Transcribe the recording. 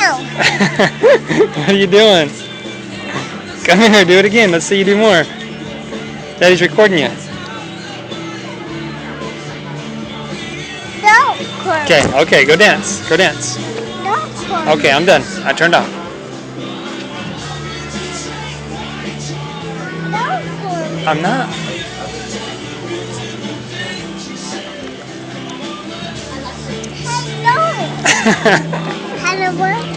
No. What are you doing? Come here, do it again. Let's see you do more. Daddy's recording you. No. Corn. Okay, go dance. Go dance. No. Corn. Okay, I'm done. I turned off. No. Corn. I'm not. Hello. Hello. What?